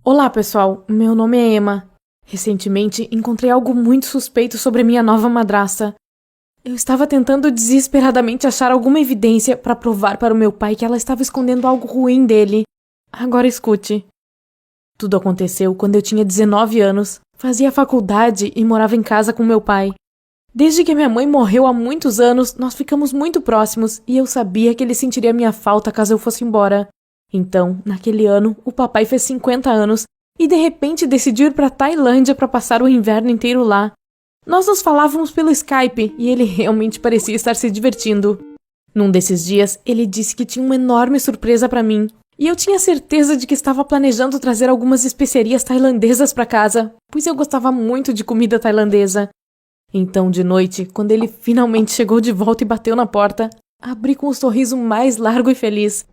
Olá, pessoal. Meu nome é Emma. Recentemente, encontrei algo muito suspeito sobre a minha nova madrasta. Eu estava tentando desesperadamente achar alguma evidência para provar para o meu pai que ela estava escondendo algo ruim dele. Agora escute. Tudo aconteceu quando eu tinha 19 anos, fazia faculdade e morava em casa com meu pai. Desde que minha mãe morreu há muitos anos, nós ficamos muito próximos e eu sabia que ele sentiria minha falta caso eu fosse embora. Então, naquele ano, o papai fez 50 anos e de repente decidiu ir para Tailândia para passar o inverno inteiro lá. Nós nos falávamos pelo Skype e ele realmente parecia estar se divertindo. Num desses dias, ele disse que tinha uma enorme surpresa para mim e eu tinha certeza de que estava planejando trazer algumas especiarias tailandesas para casa, pois eu gostava muito de comida tailandesa. Então, de noite, quando ele finalmente chegou de volta e bateu na porta, abri com um sorriso mais largo e feliz.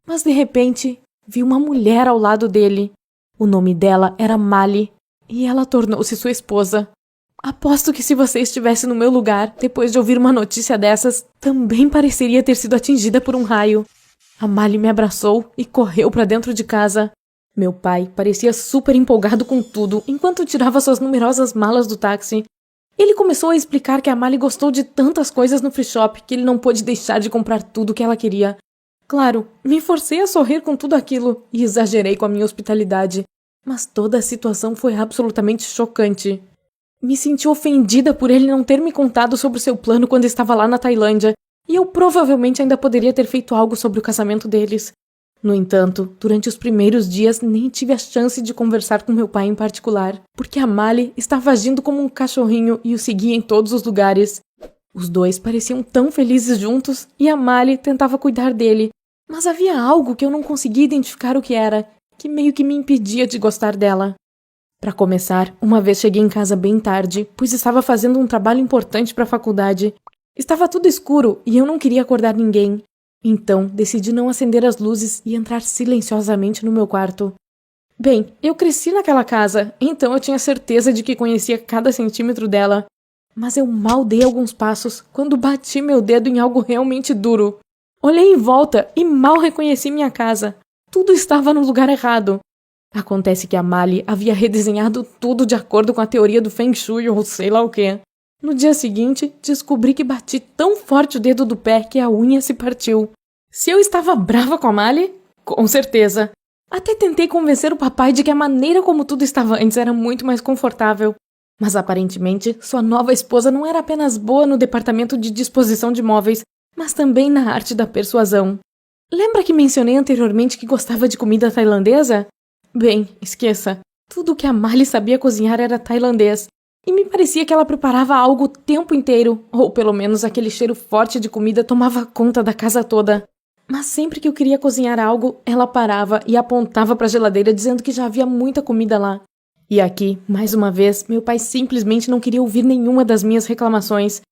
Mas de repente, vi uma mulher ao lado dele. O nome dela era Mali, e ela tornou-se sua esposa. Aposto que se você estivesse no meu lugar, depois de ouvir uma notícia dessas, também pareceria ter sido atingida por um raio. A Mali me abraçou e correu para dentro de casa. Meu pai parecia super empolgado com tudo, enquanto tirava suas numerosas malas do táxi. Ele começou a explicar que a Mali gostou de tantas coisas no free shop que ele não pôde deixar de comprar tudo o que ela queria. Claro, me forcei a sorrir com tudo aquilo e exagerei com a minha hospitalidade, mas toda a situação foi absolutamente chocante. Me senti ofendida por ele não ter me contado sobre o seu plano quando estava lá na Tailândia, e eu provavelmente ainda poderia ter feito algo sobre o casamento deles. No entanto, durante os primeiros dias nem tive a chance de conversar com meu pai em particular, porque a Mali estava agindo como um cachorrinho e o seguia em todos os lugares. Os dois pareciam tão felizes juntos e a Mali tentava cuidar dele, mas havia algo que eu não conseguia identificar o que era, que meio que me impedia de gostar dela. Para começar, uma vez cheguei em casa bem tarde, pois estava fazendo um trabalho importante para a faculdade. Estava tudo escuro e eu não queria acordar ninguém. Então, decidi não acender as luzes e entrar silenciosamente no meu quarto. Bem, eu cresci naquela casa, então eu tinha certeza de que conhecia cada centímetro dela. Mas eu mal dei alguns passos quando bati meu dedo em algo realmente duro. Olhei em volta e mal reconheci minha casa. Tudo estava no lugar errado. Acontece que a Mali havia redesenhado tudo de acordo com a teoria do Feng Shui ou sei lá o quê. No dia seguinte, descobri que bati tão forte o dedo do pé que a unha se partiu. Se eu estava brava com a Mali? Com certeza. Até tentei convencer o papai de que a maneira como tudo estava antes era muito mais confortável. Mas aparentemente, sua nova esposa não era apenas boa no departamento de disposição de móveis, mas também na arte da persuasão. Lembra que mencionei anteriormente que gostava de comida tailandesa? Bem, esqueça. Tudo o que a Mali sabia cozinhar era tailandês. E me parecia que ela preparava algo o tempo inteiro, ou pelo menos aquele cheiro forte de comida tomava conta da casa toda. Mas sempre que eu queria cozinhar algo, ela parava e apontava para a geladeira dizendo que já havia muita comida lá. E aqui, mais uma vez, meu pai simplesmente não queria ouvir nenhuma das minhas reclamações.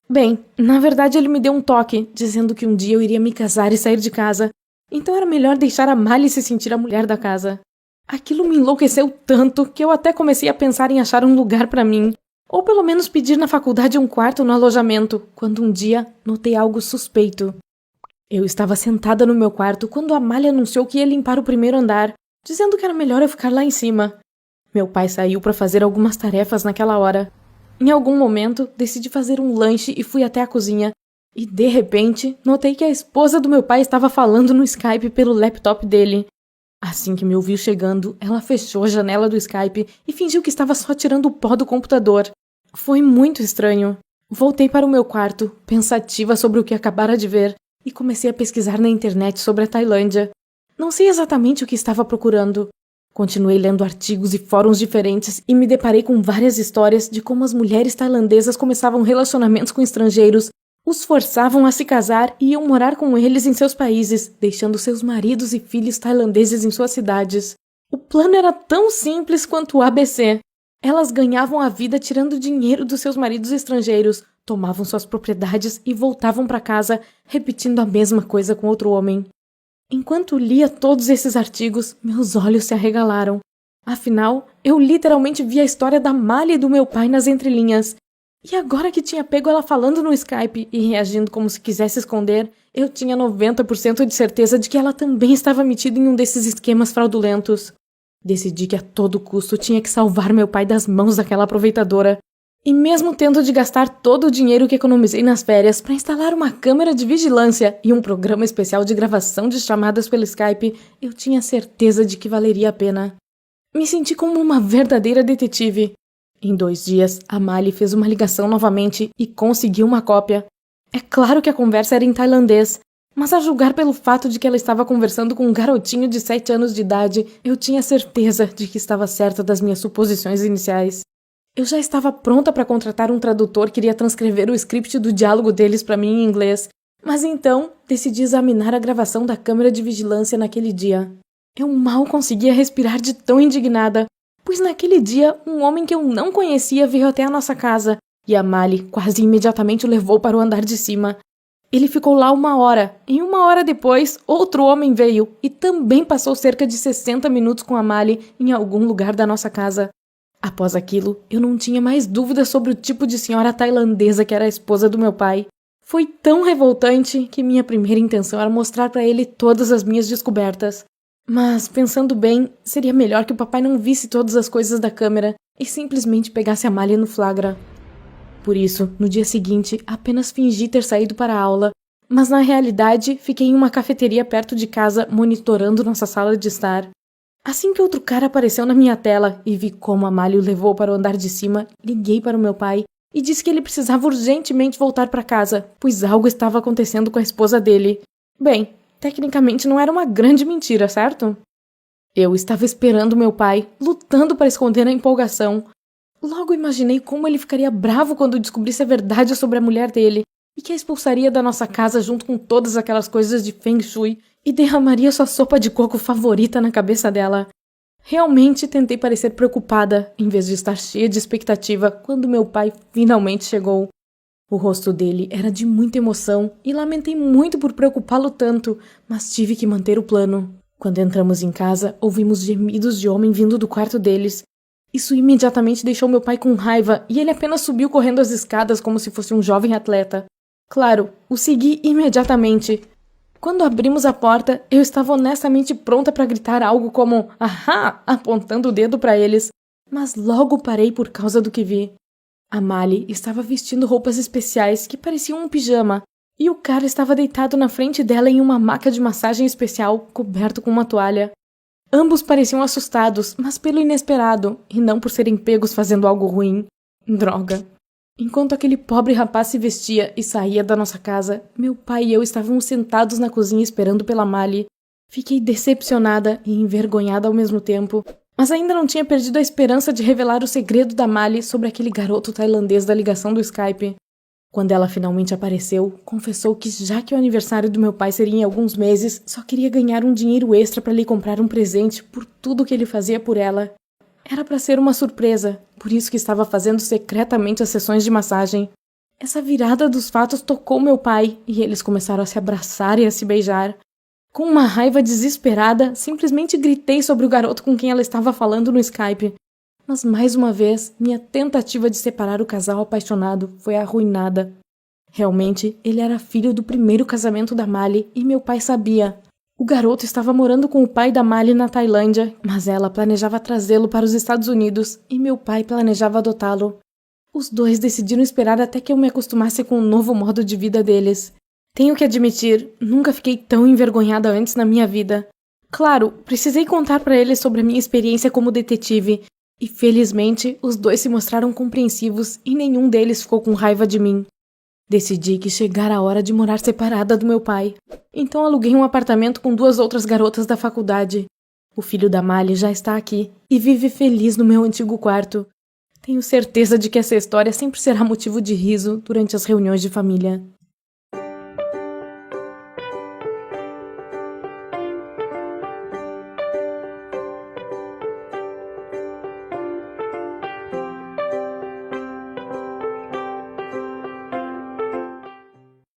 Bem, na verdade ele me deu um toque, dizendo que um dia eu iria me casar e sair de casa. Então era melhor deixar a Mali se sentir a mulher da casa. Aquilo me enlouqueceu tanto que eu até comecei a pensar em achar um lugar para mim. Ou pelo menos pedir na faculdade um quarto no alojamento, quando um dia notei algo suspeito. Eu estava sentada no meu quarto quando a Mali anunciou que ia limpar o primeiro andar, dizendo que era melhor eu ficar lá em cima. Meu pai saiu para fazer algumas tarefas naquela hora. Em algum momento, decidi fazer um lanche e fui até a cozinha. E, de repente, notei que a esposa do meu pai estava falando no Skype pelo laptop dele. Assim que me ouviu chegando, ela fechou a janela do Skype e fingiu que estava só tirando o pó do computador. Foi muito estranho. Voltei para o meu quarto, pensativa sobre o que acabara de ver, e comecei a pesquisar na internet sobre a Tailândia. Não sei exatamente o que estava procurando. Continuei lendo artigos e fóruns diferentes e me deparei com várias histórias de como as mulheres tailandesas começavam relacionamentos com estrangeiros, os forçavam a se casar e iam morar com eles em seus países, deixando seus maridos e filhos tailandeses em suas cidades. O plano era tão simples quanto o ABC. Elas ganhavam a vida tirando dinheiro dos seus maridos estrangeiros, tomavam suas propriedades e voltavam para casa, repetindo a mesma coisa com outro homem. Enquanto lia todos esses artigos, meus olhos se arregalaram. Afinal, eu literalmente vi a história da Mali e do meu pai nas entrelinhas. E agora que tinha pego ela falando no Skype e reagindo como se quisesse esconder, eu tinha 90% de certeza de que ela também estava metida em um desses esquemas fraudulentos. Decidi que a todo custo tinha que salvar meu pai das mãos daquela aproveitadora. E mesmo tendo de gastar todo o dinheiro que economizei nas férias para instalar uma câmera de vigilância e um programa especial de gravação de chamadas pelo Skype, eu tinha certeza de que valeria a pena. Me senti como uma verdadeira detetive. Em 2 dias, a Mali fez uma ligação novamente e conseguiu uma cópia. É claro que a conversa era em tailandês, mas a julgar pelo fato de que ela estava conversando com um garotinho de 7 anos de idade, eu tinha certeza de que estava certa das minhas suposições iniciais. Eu já estava pronta para contratar um tradutor que iria transcrever o script do diálogo deles para mim em inglês, mas então decidi examinar a gravação da câmera de vigilância naquele dia. Eu mal conseguia respirar de tão indignada, pois naquele dia um homem que eu não conhecia veio até a nossa casa e a Mali quase imediatamente o levou para o andar de cima. Ele ficou lá 1 hora, e 1 hora depois, outro homem veio e também passou cerca de 60 minutos com a Mali em algum lugar da nossa casa. Após aquilo, eu não tinha mais dúvidas sobre o tipo de senhora tailandesa que era a esposa do meu pai. Foi tão revoltante que minha primeira intenção era mostrar para ele todas as minhas descobertas. Mas, pensando bem, seria melhor que o papai não visse todas as coisas da câmera e simplesmente pegasse a Mali no flagra. Por isso, no dia seguinte, apenas fingi ter saído para a aula, mas na realidade fiquei em uma cafeteria perto de casa monitorando nossa sala de estar. Assim que outro cara apareceu na minha tela e vi como a Mali o levou para o andar de cima, liguei para o meu pai e disse que ele precisava urgentemente voltar para casa, pois algo estava acontecendo com a esposa dele. Bem, tecnicamente não era uma grande mentira, certo? Eu estava esperando meu pai, lutando para esconder a empolgação. Logo imaginei como ele ficaria bravo quando descobrisse a verdade sobre a mulher dele e que a expulsaria da nossa casa junto com todas aquelas coisas de Feng Shui e derramaria sua sopa de coco favorita na cabeça dela. Realmente tentei parecer preocupada, em vez de estar cheia de expectativa quando meu pai finalmente chegou. O rosto dele era de muita emoção e lamentei muito por preocupá-lo tanto, mas tive que manter o plano. Quando entramos em casa, ouvimos gemidos de homem vindo do quarto deles. Isso imediatamente deixou meu pai com raiva e ele apenas subiu correndo as escadas como se fosse um jovem atleta. Claro, o segui imediatamente. Quando abrimos a porta, eu estava honestamente pronta para gritar algo como "Ahá!", apontando o dedo para eles, mas logo parei por causa do que vi. A Mali estava vestindo roupas especiais que pareciam um pijama, e o cara estava deitado na frente dela em uma maca de massagem especial, coberto com uma toalha. Ambos pareciam assustados, mas pelo inesperado, e não por serem pegos fazendo algo ruim. Droga. Enquanto aquele pobre rapaz se vestia e saía da nossa casa, meu pai e eu estávamos sentados na cozinha esperando pela Mali. Fiquei decepcionada e envergonhada ao mesmo tempo, mas ainda não tinha perdido a esperança de revelar o segredo da Mali sobre aquele garoto tailandês da ligação do Skype. Quando ela finalmente apareceu, confessou que já que o aniversário do meu pai seria em alguns meses, só queria ganhar um dinheiro extra para lhe comprar um presente por tudo que ele fazia por ela. Era para ser uma surpresa, por isso que estava fazendo secretamente as sessões de massagem. Essa virada dos fatos tocou meu pai e eles começaram a se abraçar e a se beijar. Com uma raiva desesperada, simplesmente gritei sobre o garoto com quem ela estava falando no Skype. Mas mais uma vez, minha tentativa de separar o casal apaixonado foi arruinada. Realmente, ele era filho do primeiro casamento da Mali e meu pai sabia. O garoto estava morando com o pai da Mali na Tailândia, mas ela planejava trazê-lo para os Estados Unidos e meu pai planejava adotá-lo. Os dois decidiram esperar até que eu me acostumasse com o novo modo de vida deles. Tenho que admitir, nunca fiquei tão envergonhada antes na minha vida. Claro, precisei contar para eles sobre a minha experiência como detetive, e felizmente os dois se mostraram compreensivos e nenhum deles ficou com raiva de mim. Decidi que chegara a hora de morar separada do meu pai. Então aluguei um apartamento com 2 outras garotas da faculdade. O filho da Mali já está aqui e vive feliz no meu antigo quarto. Tenho certeza de que essa história sempre será motivo de riso durante as reuniões de família.